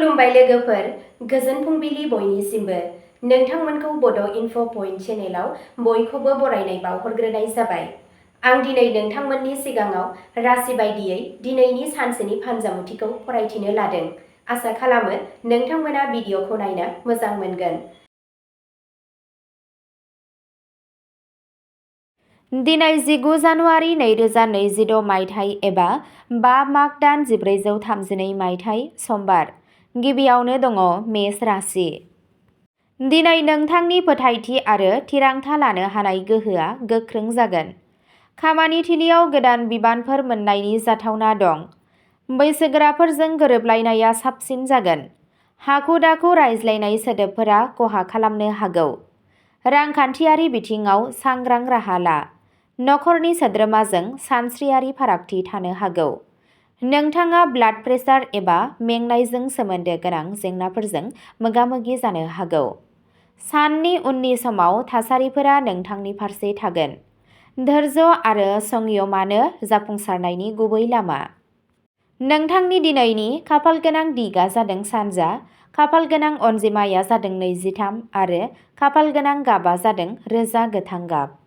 खुलुमबाय लोगोफोर, गोजोन फुंबिलि बयनिसिमबो। नोंथांमोनखौ बड' इनफ' पइन्ट चेनेलाव बयखौबो बरायनाय बावहरग्रोनाय जाबाय। आं दिनै नोंथांमोननि सिगाङाव राशि बायदियै दिनैनि सानसेनि फानजामुथिखौ फरायथिनो लादों। आसा खालामो नोंथांमोना भिडिअखौ नायनो मोजां मोनगोन। दिनै 19 जानुवारि 2026 मायथाइ एबा 5 माग दान 1432 मायथाइ समबार। गिबियावनो दङ मेष राशि। दिनै नोंथांनि फोथायथि आरो थिरांथा लानो हानाय गोहोआ गोख्रों जागोन। खामानि थिलियाव गोदान बिबानफोर मोननायनि जाथावना दं। बैसोगोराफोरजों गोरोबलायनाया साबसिन जागोन। हाखु-दाखु रायज्लायनाय सोदोबफोरा खहा खालामनो हागौ। रांखान्थियारि बिथिङाव सांग्रां राहा ला। नखरनि सोद्रोमाजों सानस्रियारि फारागथि थानो हागौ। नोंथाङा ब्लाड प्रेसार एबा मेंनायजों सोमोन्दो गोनां जेंनाफोरजों मोगा-मोगि जानो हागौ। साननि उननि समाव थासारिफोरा नोंथांनि फारसे थागोन। धैर्य आरो संयमानो जाफुंसारनायनि गुबै लामा। नोंथांनि दिनैनि खाफालगोनां दिगआ जादों सानजा, खाफालगोनां अनजिमाया जादों 23 आरो खाफालगोनां गाबआ जादों रोजा गोथां गाब।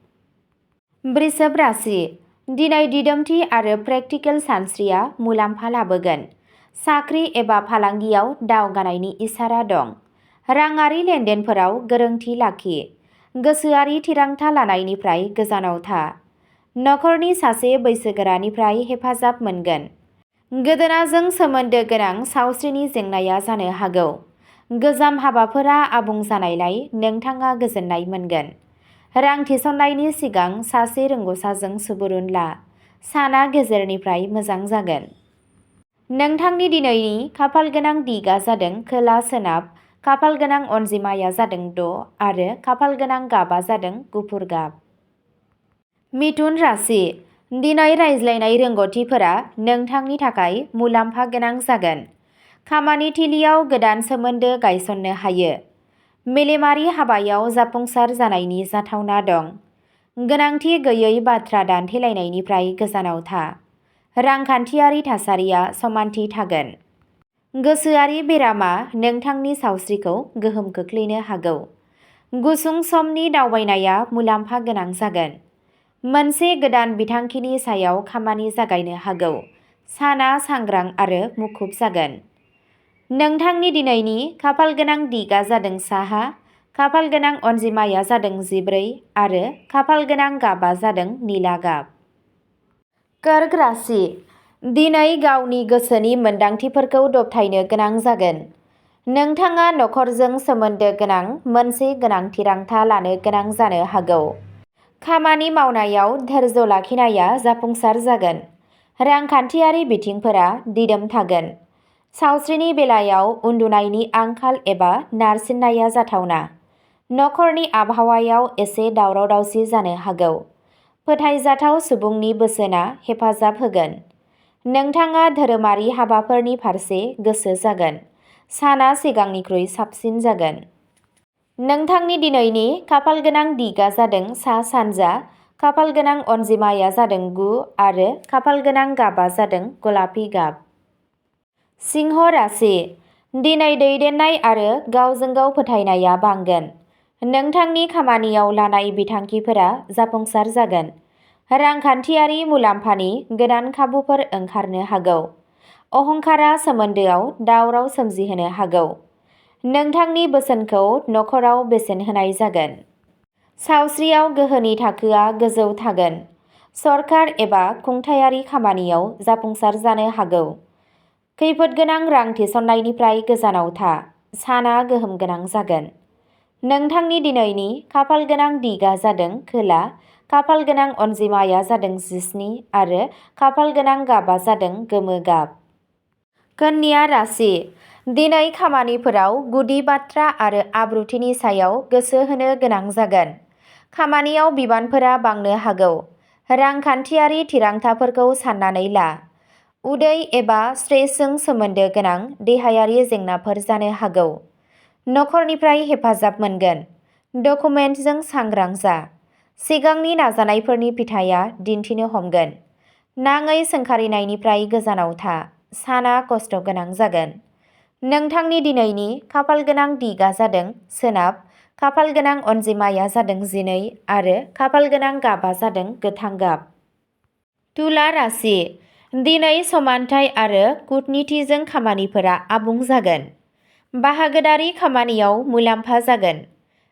वृषभ राशि। दिनै दिदोमथि आरो प्रेक्टिकेल सानस्रिया मुलाम्फा लाबोगोन। साख्रि एबा फालांगियाव दावगानायनि इसारा दं। राङारि लेनदेनफोराव गोरोंथि लाखि। गोसोआरि थिरांथा लानायनिफ्राय गोजानाव था। नखरनि सासे बैसोगोरानिफ्राय हेफाजाब मोनगोन। गोदोनाजों सोमोन्दो गोनां सावस्रिनि जेंनाया जानो हागौ। गोजाम हाबाफोरा आबुं जानायलाय नोंथाङा गोजोननाय मोनगोन। रां थिसननायनि सिगां सासे रोंग'साजों सुबुरुन ला। साना गेजेरनिफ्राय मोजां जागोन। नोंथांनि दिनैनि खाफालगोनां दिगआ जादों खोला-सोनाब, खाफालगोनां अनजिमाया जादों 6 आरो खाफालगोनां गाबआ जादों गुफुर गाब। मिथुन राशि। दिनै रायज्लायनाय रोंग'थिफोरा नोंथांनि थाखाय मुलाम्फा गोनां जागोन। खामानि थिलियाव गोदान सोमोन्दो गायसननो हायो। मेलेमारि हाबायाव जाफुंसार जानायनि जाथावना दं। गोनांथि गैयै बाथ्रा दान्थेलायनायनिफ्राय गोजानाव था। रांखान्थियारि थासारिया समानथि थागोन। गोसोआरि बेरामा नोंथांनि सावस्रिखौ गोहोम खोख्लैनो हागौ। गुसुं समनि दावबायनाया मुलाम्फा गोनां जागोन। मोनसे गोदान बिथांखिनि सायाव खामानि जागायनो हागौ। साना सांग्रां आरो मुखुब जागोन। नोंथांनि दिनैनि खाफालगोनां दिगआ जादों साहा, खाफालगोनां अनजिमाया जादों 14 आरो खाफालगोनां गाबआ जादों निला गाब। कर्क राशि। दिनै गावनि गोसोनि मोनदांथिफोरखौ दबथायनो गोनां जागोन। नोंथाङा नखरजों सोमोन्दो गोनां मोनसे गोनां थिरांथा लानो गोनां जानो हागौ। खामानि मावनायाव धैर्य लाखिनाया जाफुंसार जागोन। रांखान्थियारि बिथिंफोरा दिदोम थागोन। सावस्रिनि बेलायाव उन्दुनायनि आंखाल एबा नारसिननाया जाथावना। नखरनि आबहावायाव एसे दावराव-दावसि जानो हागौ। फोथायजाथाव सुबुंनि बोसोनआ हेफाजाब होगोन। नोंथाङा धोरोमारि हाबाफोरनि फारसे गोसो जागोन। साना सिगांनिख्रुइ साबसिन जागोन। नोंथांनि दिनैनि खाफालगोनां दिगआ जादों सा-सानजा, खाफालगोनां अनजिमाया जादों 9 आरो खाफालगोनां गाबआ जादों गलापि गाब। सिंह राशि। दिनै दैदेननाय आरो गावजों गाव फोथायनाया बांगोन। नोंथांनि खामानियाव लानाय बिथांखिफोरा जाफुंसार जागोन। रांखान्थियारि मुलाम्फानि गोदान खाबुफोर ओंखारनो हागौ। अहंकारा सोमोन्दोआव दावराव सोमजिहोनो हागौ। नोंथांनि बोसोनखौ नखराव बेसेन होनाय जागोन। सावस्रियाव गोहोनि थाखोआ गोजौ थागोन। सरकार एबा खुंथायारि खामानियाव जाफुंसार जानो हागौ। खैफोदगोनां रां थिसननायनिफ्राय गोजानाव था। साना गोहोम गोनां जागोन। नोंथांनि दिनैनि खाफालगोनां दिगआ जादों खोला, खाफालगोनां अनजिमाया जादों 17 आरो खाफालगोनां गाबआ जादों गोमो गाब। कन्या राशि। दिनै खामानिफोराव गुदि बाथ्रा आरो आब्रुथिनि सायाव गोसो होनो गोनां जागोन। खामानियाव बिबानफोरा बांनो हागौ। रांखान्थियारि थिरांथाफोरखौ साननानै ला। उदै एबा स्ट्रेसजों सोमोन्दो गोनां देहायारि जेंनाफोर जानो हागौ। नखरनिफ्राय हेफाजाब मोनगोन। डकुमेन्टजों सांग्रां जा। सिगांनि नाजानायफोरनि फिथाइया दिन्थिनो हमगोन। नाङै सोंखारिनायनिफ्राय गोजानाव था। साना खस्थ' गोनां जागोन। नोंथांनि दिनैनि खाफाल गोनां दिगा जादों सोनाब, खाफाल गोनां अनजिमाया जादों 12 आरो खाफाल गोनां गाबा जादों गोथां गाब। तुला राशि। दिनै समानथाय आरो कुटनितिजों खामानिफोरा आबुं जागोन। बाहागोदारि खामानियाव मुलाम्फा जागोन।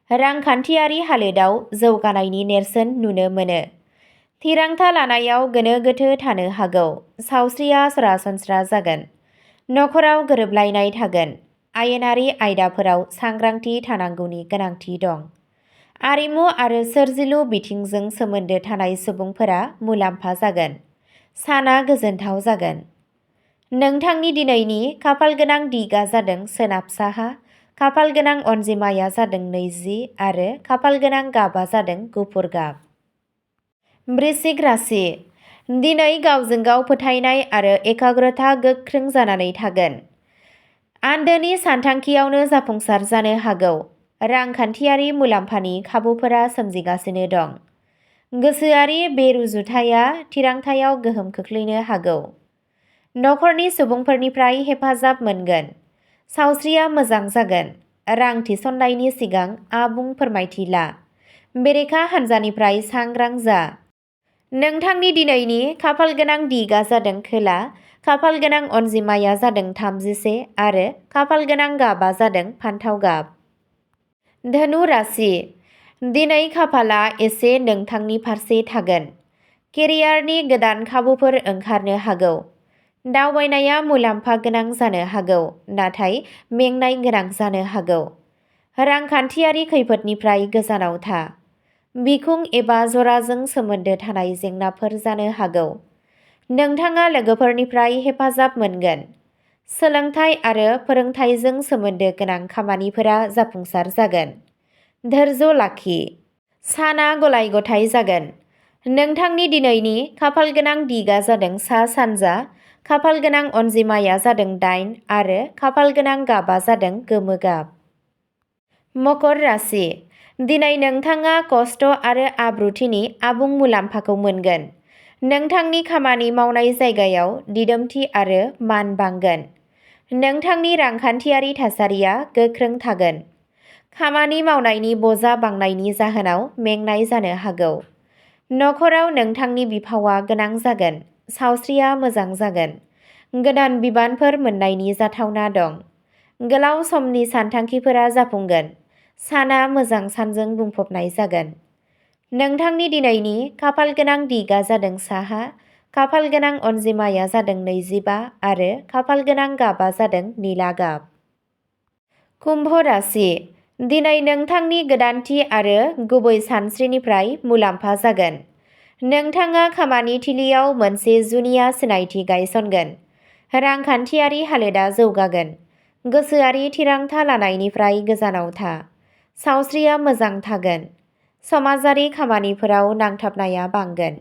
रांखान्थियारि हालोदाव जौगानायनि नेरसोन नुनो मोनो। थिरांथा लानायाव गोनो गोथो थानो हागौ। सावस्रिया सरासनस्रा जागोन। नखराव गोरोबलायनाय थागोन। आयेनारि आयदाफोराव सांग्रांथि थानांगौनि गोनांथि दं। आरिमु आरो सोरजिलु बिथिंजों सोमोन्दो थानाय सुबुंफोरा मुलाम्फा जागोन। साना गोजोनथाव जागोन। नोंथांनि दिनैनि खाफाल गोनां दिगा जादों सोनाब साहा, खाफाल गोनां अनजिमाया जादों 20 आरो खाफाल गोनां गाबा जादों गुफुर गाब। वृश्चिक राशि। दिनै गावजों गाव फोथायनाय आरो एकाग्रता गोख्रों जानानै थागोन। आन्दोनि सानथांखियावनो जाफुंसार जानो हागौ। रांखान्थियारि मुलाम्फानि खाबुफोरा सोमजिगासिनो दं। गोसोआरि बेरुजुथाया थिरांथायाव गोहोम खोख्लैनो हागौ। नखरनि सुबुंफोरनिफ्राय हेफाजाब मोनगोन। सावस्रिया मोजां जागोन। रां थिसननायनि सिगां आबुं फोरमायथि ला। बेरेखा हान्जानिफ्राय सांग्रां जा। नोंथांनि दिनैनि खाफाल गोनां दिगा जादों खोला, खाफाल गोनां अनजिमाया जादों 31 आरो खाफाल गोनां गाबा जादों फान्थाव गाब। धनु राशि। दिनै खाफाला एसे नोंथांनि फारसे थागोन। केरियारनि गोदान खाबुफोर ओंखारनो हागौ। दावबायनाया मुलाम्फा गोनां जानो हागौ, नाथाय मेंनाय गोनां जानो हागौ। रांखान्थियारि खैफोदनिफ्राय गोजानाव था। बिखुं एबा जराजों सोमोन्दो थानाय जेंनाफोर जानो हागौ। नोंथाङा लोगोफोरनिफ्राय हेफाजाब मोनगोन। सोलोंथाइ आरो फोरोंथाइजों सोमोन्दो गोनां खामानिफोरा जाफुंसार जागोन। धैर्य लाखि। साना गलाय गथाय जागोन। नोंथांनि दिनैनि खाफाल गोनां दिगा जादों सा सानजा, खाफाल गोनां अनजिमाया जादों 8 आरो खाफाल गोनां गाबा जादों गोमो गाब। मकर राशि। दिनै नोंथाङा खस्थ' आरो आब्रुथिनि आबुं मुलाम्फाखौ मोनगोन। नोंथांनि खामानि मावनाय जायगायाव दिदोमथि आरो मान बांगोन। नोंथांनि रांखान्थियारि थासारिया गोख्रों थागोन। खामानि मावनायनि बजा बांनायनि जाहोनाव मेंनाय जानो हागौ। नखराव नोंथांनि बिफावआ गोनां जागोन। सावस्रिया मोजां जागोन। गोदान बिबानफोर मोन्नायनि जाथावना दं। गोलाव समनि सानथांखिफोरा जाफुंगोन। साना मोजां सानजों बुंफबनाय जागोन। नोंथांनि दिनैनि खाफाल गोनां दिगा जादों साहा, खाफाल गोनां अनजिमाया जादों 25 आरो खाफाल गोनां गाबा जादों निला गाब। कुम्भ राशि। दिनै नोंथांनि गोदानथि आरो गुबै सानस्रिनिफ्राय मुलाम्फा जागोन। नोंथाङा खामानि थिलियाव मोनसे जुनिया सिनायथि गायसनगोन। रांखान्थियारि हालोदा जौगागोन। गोसोआरि थिरांथा लानायनिफ्राय गोजानाव था। सावस्रिया मोजां थागोन। समाजारि खामानिफोराव नांथाबनाया बांगोन।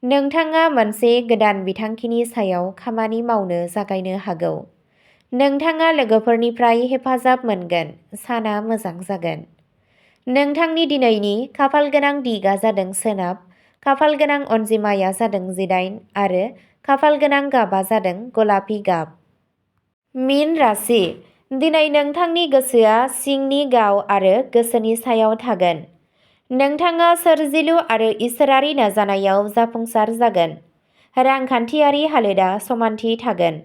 नोंथाङा मोनसे गोदान बिथांखिनि सायाव खामानि मावनो जागायनो हागौ। नोंथाङा लोगोफोरनिफ्राय हेफाजाब मोनगोन। साना मोजां जागोन। नोंथांनि दिनैनि खाफाल गोनां दिगा जादों सोनाब, खाफाल गोनां अनजिमाया जादों 18 आरो खाफाल गोनां गाबा जादों गलापि गाब। मीन राशि। दिनै नोंथांनि गोसोआ सिंनि गाव आरो गोसोनि सायाव थागोन। नोंथाङा सोरजिलु आरो इसोरारि नाजानायाव जाफुंसार जागोन। रांखान्थियारि हालोदा समानथि थागोन।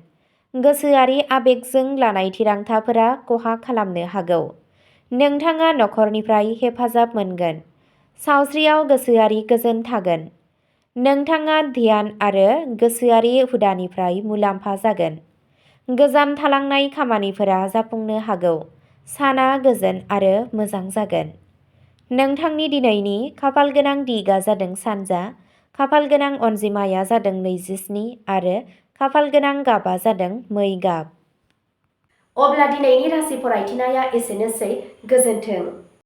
गोसोआरि आबेगजों लानाय थिरांथाफोरा खहा खालामनो हागौ। नोंथाङा नखरनिफ्राय हेफाजाब मोनगोन। सावस्रियाव गोसोआरि गोजोन थागोन। नोंथाङा ध्यान आरो गोसोआरि हुदानिफ्राय मुलाम्फा जागोन। गोजाम थालांनाय खामानिफोरा जाफुंनो हागौ। साना गोजोन आरो मोजां जागोन। नोंथांनि दिनैनि खाफाल गोनां दिगा जादों सानजा, खाफाल गोनां अनजिमाया जादों 27 आरो खाफाल गोनां गाबा जादों मै गाब। अब्ला दिनैनि राशि फरायथिनाया एसेनोसै। गोजोन्थों।